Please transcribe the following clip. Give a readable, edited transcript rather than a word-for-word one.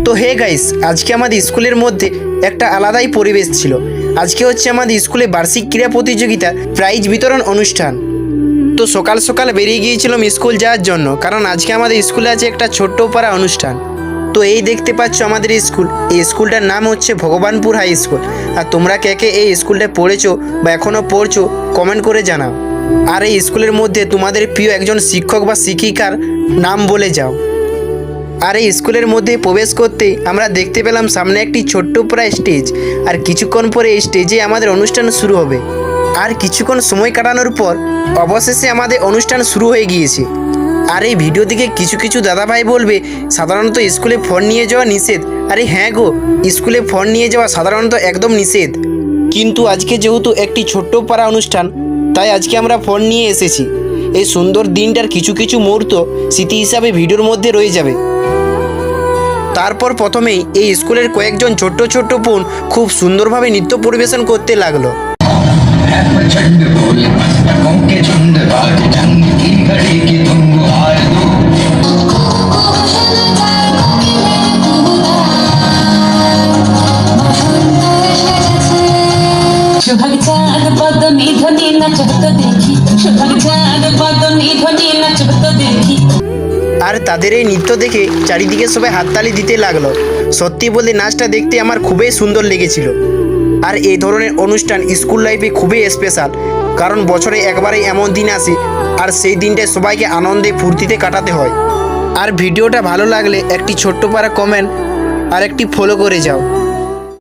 তো hey guys, আজকে আমাদের স্কুলের মধ্যে একটা আলাদাই পরিবেশ ছিল। আজকে হচ্ছে আমাদের স্কুলে বার্ষিক ক্রীড়া প্রতিযোগিতার প্রাইজ বিতরণ অনুষ্ঠান। তো সকাল সকাল বেরিয়ে গিয়েছিলাম স্কুল যাওয়ার জন্য, কারণ আজকে আমাদের স্কুলে আছে একটা ছোট্ট পাড়া অনুষ্ঠান। তো এই দেখতে পাচ্ছ আমাদের স্কুল, এই স্কুলটার নাম হচ্ছে ভগবানপুর হাই স্কুল। আর তোমরা কে কে এই স্কুলটায় পড়েছো বা এখনও পড়ছো কমেন্ট করে জানাও। আর এই স্কুলের মধ্যে তোমাদের প্রিয় একজন শিক্ষক বা শিক্ষিকার নাম বলে যাও। আর এই স্কুলের মধ্যে প্রবেশ করতেই আমরা দেখতে পেলাম সামনে একটি ছোট্ট প্রায় স্টেজ। আর কিছুক্ষণ পরে এই স্টেজে আমাদের অনুষ্ঠান শুরু হবে। আর কিছুক্ষণ সময় কাটানোর পর অবশেষে আমাদের অনুষ্ঠান শুরু হয়ে গিয়েছে। আর এই ভিডিও দিকে কিছু কিছু দাদাভাই বলবে সাধারণত স্কুলে ফোন নিয়ে যাওয়া নিষেধ। আরে হ্যাঁ গো, স্কুলে ফোন নিয়ে যাওয়া সাধারণত একদম নিষেধ, কিন্তু আজকে যেহেতু একটি ছোট্ট পাড়া অনুষ্ঠান, তাই আজকে আমরা ফোন নিয়ে এসেছি। এই সুন্দর দিনটার কিছু কিছু মুহূর্ত স্মৃতি হিসাবে ভিডিওর মধ্যে রয়ে যাবে। তারপর প্রথমেই এই স্কুলের কয়েকজন ছোট্ট ছোট্ট বোন খুব সুন্দরভাবে নৃত্য পরিবেশন করতে লাগলো। আর তাদের এই নৃত্য দেখে চারিদিকে সবাই হাততালি দিতে লাগলো। সত্যি বলতে নাচটা দেখতে আমার খুবই সুন্দর লেগেছিল। আর এই ধরনের অনুষ্ঠান স্কুল লাইফে খুবই স্পেশাল, কারণ বছরে একবারই এমন দিন আসে, আর সেই দিনটায় সবাইকে আনন্দে ফুর্তিতে কাটাতে হয়। আর ভিডিওটা ভালো লাগলে একটি ছোট্ট পারা কমেন্ট আর একটি ফলো করে যাও।